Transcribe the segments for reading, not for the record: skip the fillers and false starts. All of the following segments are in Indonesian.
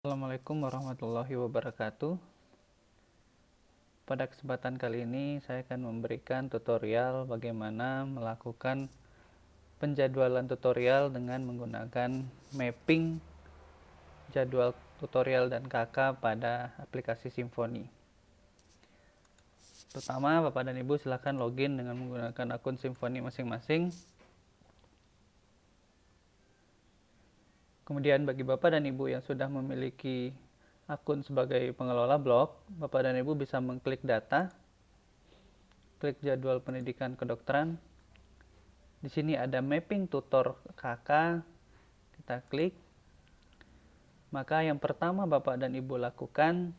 Assalamualaikum warahmatullahi wabarakatuh. Pada kesempatan kali ini saya akan memberikan tutorial bagaimana melakukan penjadwalan tutorial dengan menggunakan mapping jadwal tutorial dan KK pada aplikasi Symfony. Pertama, Bapak dan Ibu silakan login dengan menggunakan akun Symfony masing-masing. Kemudian bagi Bapak dan Ibu yang sudah memiliki akun sebagai pengelola blog, Bapak dan Ibu bisa mengklik data, klik jadwal pendidikan kedokteran. Di sini ada mapping tutor KK, kita klik. Maka yang pertama Bapak dan Ibu lakukan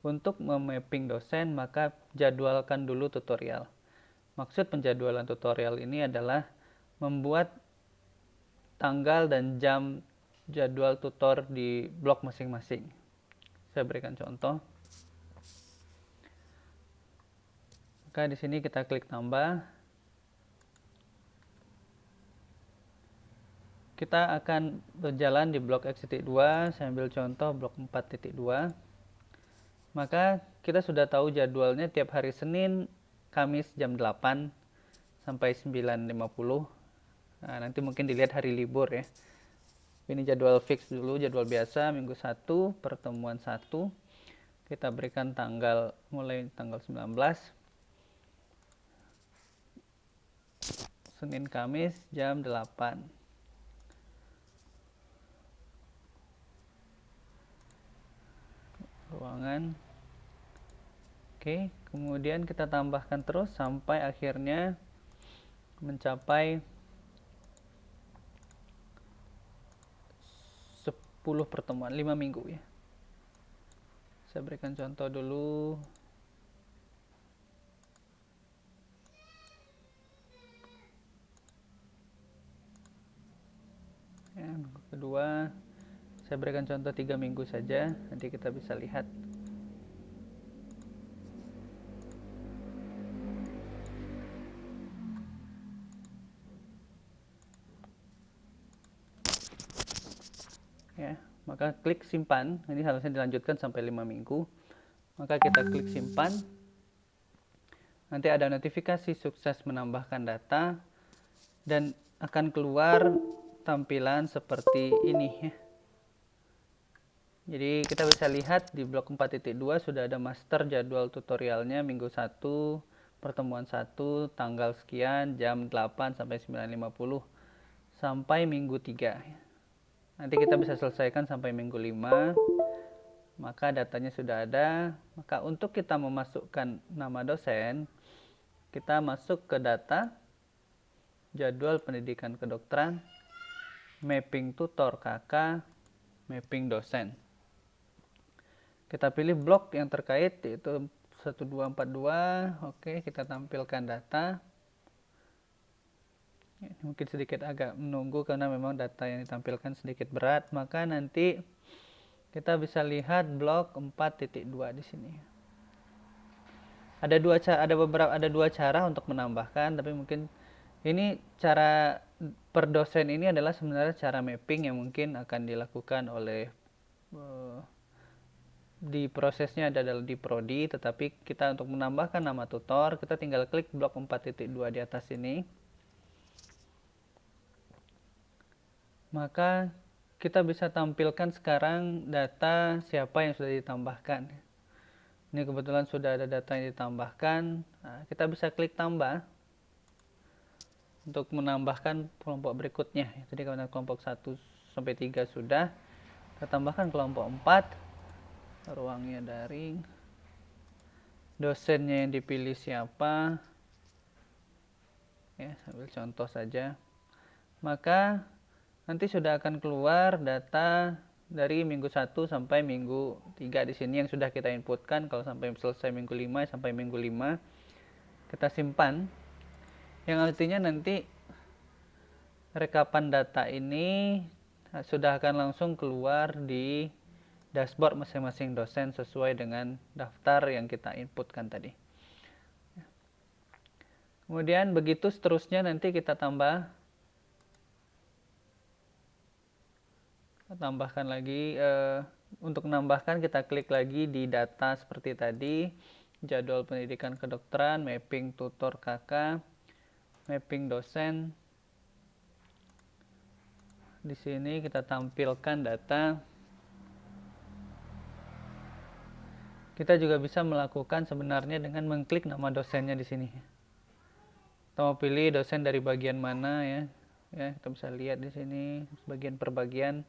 untuk memapping dosen, maka jadwalkan dulu tutorial. Maksud penjadwalan tutorial ini adalah membuat tanggal dan jam jadwal tutor di blog masing-masing. Saya berikan contoh. Maka di sini kita klik tambah. Kita akan berjalan di blok X.2. Saya ambil contoh blok 4.2. Maka kita sudah tahu jadwalnya tiap hari Senin, Kamis jam 8 sampai 9.50. Nah, nanti mungkin dilihat hari libur ya. Ini jadwal fix dulu, jadwal biasa minggu 1, pertemuan 1. Kita berikan tanggal mulai tanggal 19. Senin Kamis jam 8. Ruangan. Oke, kemudian kita tambahkan terus sampai akhirnya mencapai 10 pertemuan, 5 minggu ya. Saya berikan contoh dulu. Ya, minggu kedua saya berikan contoh 3 minggu saja, nanti kita bisa lihat. Ya, maka klik simpan. Ini harusnya dilanjutkan sampai 5 minggu. Maka kita klik simpan. Nanti ada notifikasi sukses menambahkan data dan akan keluar tampilan seperti ini ya. Jadi kita bisa lihat di blok 4.2 sudah ada master jadwal tutorialnya minggu 1, pertemuan 1, tanggal sekian, jam 8 sampai 9.50 sampai minggu 3. Nanti kita bisa selesaikan sampai minggu 5. Maka datanya sudah ada. Maka untuk kita memasukkan nama dosen, kita masuk ke data, jadwal pendidikan kedokteran, mapping tutor KK, mapping dosen. Kita pilih blok yang terkait yaitu 1242. Oke, kita tampilkan data. Mungkin sedikit agak menunggu karena memang data yang ditampilkan sedikit berat. Maka nanti kita bisa lihat blok 4.2 di sini. Ada dua cara untuk menambahkan, tapi mungkin ini cara per dosen ini adalah sebenarnya cara mapping yang mungkin akan dilakukan oleh di prosesnya adalah di prodi, tetapi kita untuk menambahkan nama tutor, kita tinggal klik blok 4.2 di atas ini. Maka kita bisa tampilkan sekarang data siapa yang sudah ditambahkan. Ini kebetulan sudah ada data yang ditambahkan. Nah, kita bisa klik tambah untuk menambahkan kelompok berikutnya. Jadi kalau kelompok 1 sampai 3 sudah, kita tambahkan kelompok 4. Ruangnya daring. Dosennya yang dipilih siapa? Ya, sambil contoh saja. Maka nanti sudah akan keluar data dari minggu 1 sampai minggu 3 di sini yang sudah kita inputkan. Kalau sampai selesai minggu 5 sampai minggu 5 kita simpan. Yang artinya nanti rekapan data ini sudah akan langsung keluar di dashboard masing-masing dosen sesuai dengan daftar yang kita inputkan tadi. Kemudian begitu seterusnya nanti kita tambah tambahkan lagi. Untuk menambahkan kita klik lagi di data seperti tadi, jadwal pendidikan kedokteran, mapping tutor kakak, mapping dosen. Di sini kita tampilkan data. Kita juga bisa melakukan sebenarnya dengan mengklik nama dosennya di sini. Kita mau pilih dosen dari bagian mana ya. Ya, kita bisa lihat di sini bagian per bagian.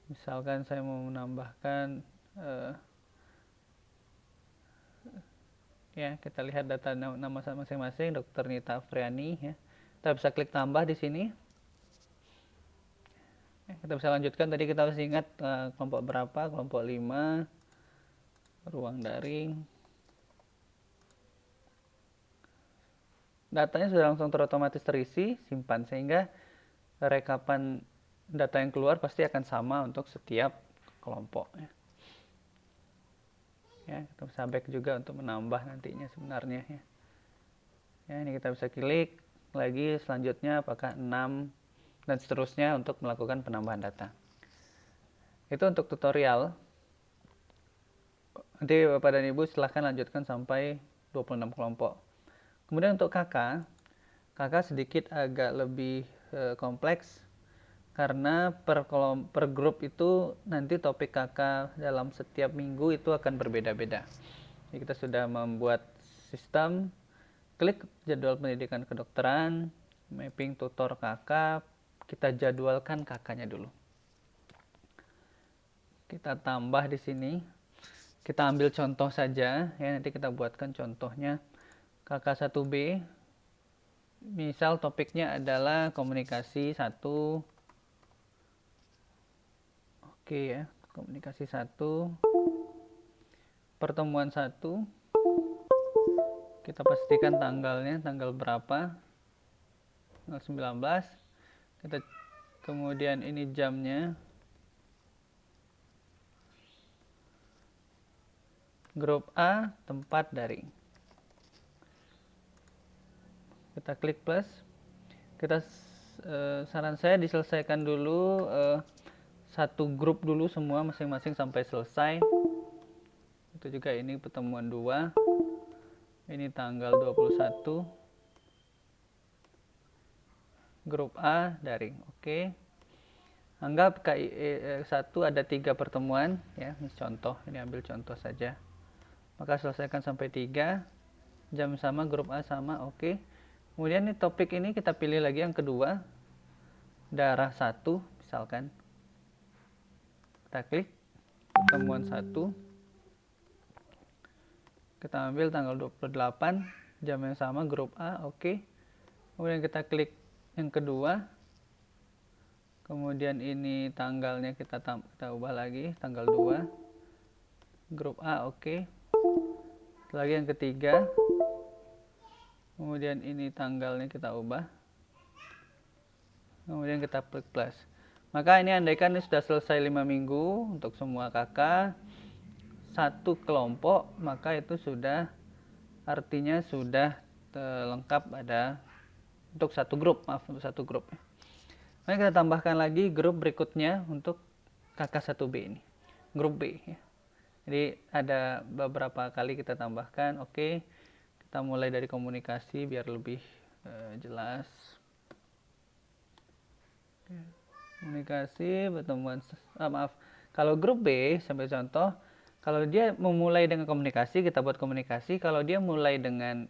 Misalkan saya mau menambahkan ya, kita lihat data nama masing-masing, Dr. Nita Afriani ya. Kita bisa klik tambah di sini. Ya, kita bisa lanjutkan, tadi kita harus ingat kelompok berapa, kelompok 5, ruang daring. Datanya sudah langsung terotomatis terisi, simpan, sehingga rekapan data yang keluar pasti akan sama untuk setiap kelompok ya. Ya, kita bisa back juga untuk menambah nantinya sebenarnya ya. Ya, ini kita bisa klik lagi selanjutnya apakah 6 dan seterusnya untuk melakukan penambahan data. Itu untuk tutorial. Nanti Bapak dan Ibu silahkan lanjutkan sampai 26 kelompok. Kemudian untuk kakak sedikit agak lebih kompleks, karena per grup itu nanti topik kakak dalam setiap minggu itu akan berbeda-beda. Jadi kita sudah membuat sistem, klik jadwal pendidikan kedokteran, mapping tutor kakak, kita jadwalkan kakaknya dulu. Kita tambah di sini, kita ambil contoh saja ya, nanti kita buatkan contohnya. Kakak 1B, misal topiknya adalah komunikasi 1. Oke ya, komunikasi 1, pertemuan 1, kita pastikan tanggalnya, tanggal berapa, tanggal 19, kita kemudian ini jamnya, grup A, tempat daring. Kita klik plus, kita saran saya diselesaikan dulu satu grup dulu semua masing-masing sampai selesai. Itu juga ini pertemuan 2, ini tanggal 21, grup A daring. Oke, anggap KIE 1 ada 3 pertemuan ya, ini contoh, ini ambil contoh saja, maka selesaikan sampai 3, jam sama, grup A sama. Oke, kemudian ini topik ini kita pilih lagi yang kedua, darah 1 misalkan, kita klik pertemuan 1, kita ambil tanggal 28, jam yang sama, grup A. Oke, kemudian kita klik yang kedua, kemudian ini tanggalnya kita ubah lagi, tanggal 2, grup A. Oke, lagi yang ketiga, kemudian ini tanggalnya kita ubah, kemudian kita klik plus. Maka ini andaikan ini sudah selesai 5 minggu untuk semua kakak, satu kelompok, maka itu sudah artinya sudah lengkap ada untuk satu grup, untuk satu grup. Mari kita tambahkan lagi grup berikutnya untuk kakak 1B ini, grup B ya. Jadi ada beberapa kali kita tambahkan. Oke, kita mulai dari komunikasi biar lebih jelas. Komunikasi, pertemuan, kalau grup B, sampai contoh, kalau dia memulai dengan komunikasi, kita buat komunikasi. Kalau dia mulai dengan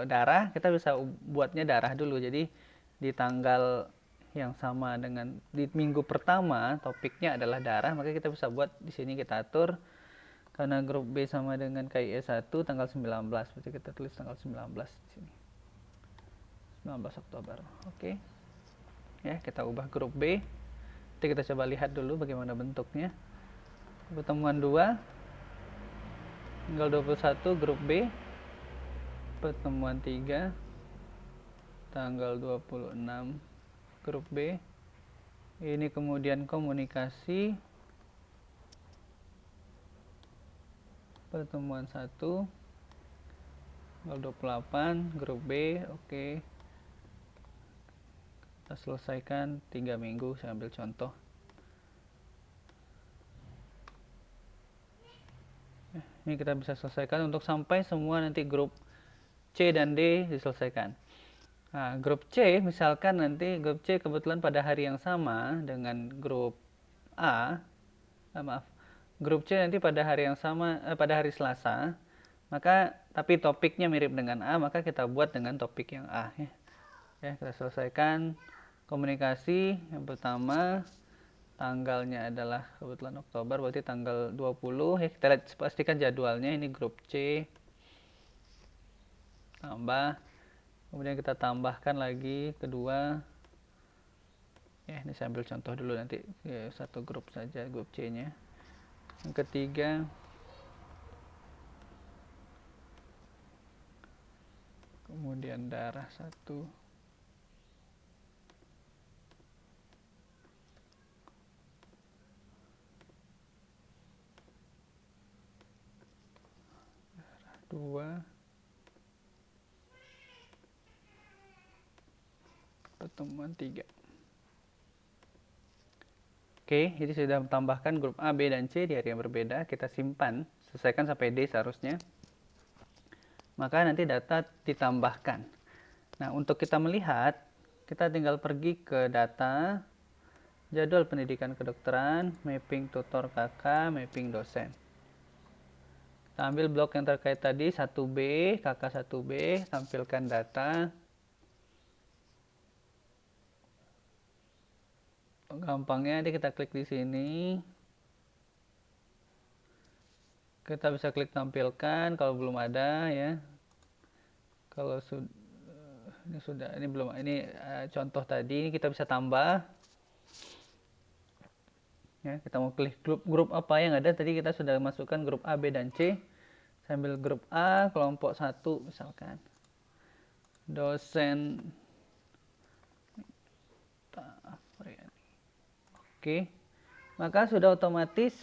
darah, kita bisa buatnya darah dulu. Jadi di tanggal yang sama dengan di minggu pertama, topiknya adalah darah, maka kita bisa buat di sini, kita atur. Karena grup B sama dengan KIE 1, tanggal 19, berarti kita tulis tanggal 19 di sini. 19 Oktober. Oke. Ya, kita ubah grup B. Nanti kita coba lihat dulu bagaimana bentuknya. Pertemuan 2, tanggal 21, grup B. Pertemuan 3, tanggal 26, grup B. Ini kemudian komunikasi, pertemuan 1, tanggal 28, grup B. Oke, kita selesaikan 3 minggu, saya ambil contoh. Ini kita bisa selesaikan untuk sampai semua nanti grup C dan D diselesaikan. Nah, grup C misalkan nanti grup C kebetulan pada hari yang sama dengan grup A, grup C nanti pada hari yang sama, pada hari Selasa, maka tapi topiknya mirip dengan A, maka kita buat dengan topik yang A ya. Ya, kita selesaikan komunikasi. Yang pertama tanggalnya adalah kebetulan Oktober, berarti tanggal 20 ya. Kita lihat pastikan jadwalnya, ini grup C tambah, kemudian kita tambahkan lagi kedua ya. Ini saya ambil contoh dulu nanti ya, satu grup saja, grup C nya. Yang ketiga kemudian darah 1, darah 2, pertemuan 3. Oke, jadi sudah menambahkan grup A, B, dan C di hari yang berbeda. Kita simpan, selesaikan sampai D seharusnya. Maka nanti data ditambahkan. Nah, untuk kita melihat, kita tinggal pergi ke data, jadwal pendidikan kedokteran, mapping tutor KK, mapping dosen. Kita ambil blok yang terkait tadi, 1B, KK 1B, tampilkan data. Gampangnya nanti kita klik di sini. Kita bisa klik tampilkan kalau belum ada ya. Kalau ini belum, ini contoh tadi, ini kita bisa tambah. Ya, kita mau klik grup apa yang ada, tadi kita sudah masukkan grup A, B, dan C. Sambil grup A, kelompok 1 misalkan. Dosen. Oke, maka sudah otomatis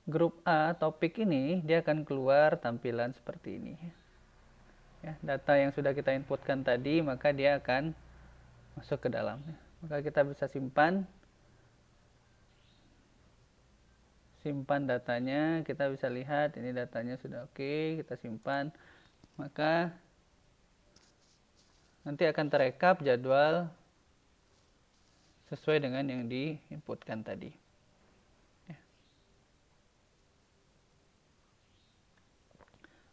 grup A topik ini dia akan keluar tampilan seperti ini. Ya, data yang sudah kita inputkan tadi, maka dia akan masuk ke dalam. Maka kita bisa simpan datanya. Kita bisa lihat ini datanya sudah oke, kita simpan. Maka nanti akan terekap jadwal sesuai dengan yang diinputkan tadi. Ya.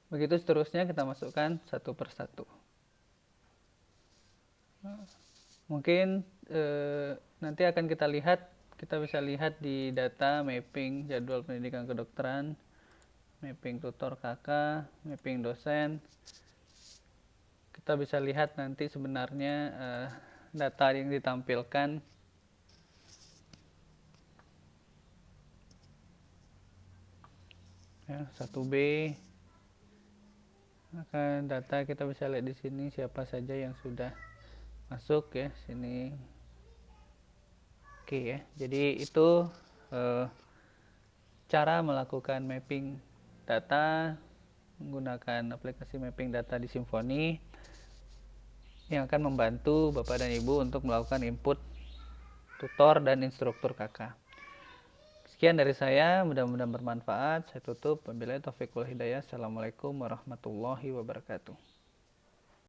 Begitu seterusnya kita masukkan satu persatu. Mungkin nanti akan kita lihat, kita bisa lihat di data mapping jadwal pendidikan kedokteran, mapping tutor KK, mapping dosen. Kita bisa lihat nanti sebenarnya data yang ditampilkan. Ya, 1B. Maka data kita bisa lihat di sini siapa saja yang sudah masuk ya sini. Oke ya. Jadi itu cara melakukan mapping data menggunakan aplikasi mapping data di Symfony yang akan membantu Bapak dan Ibu untuk melakukan input tutor dan instruktur KK. Sekian dari saya, mudah-mudahan bermanfaat. Saya tutup. Wabillahi taufiq wal hidayah. Assalamualaikum warahmatullahi wabarakatuh.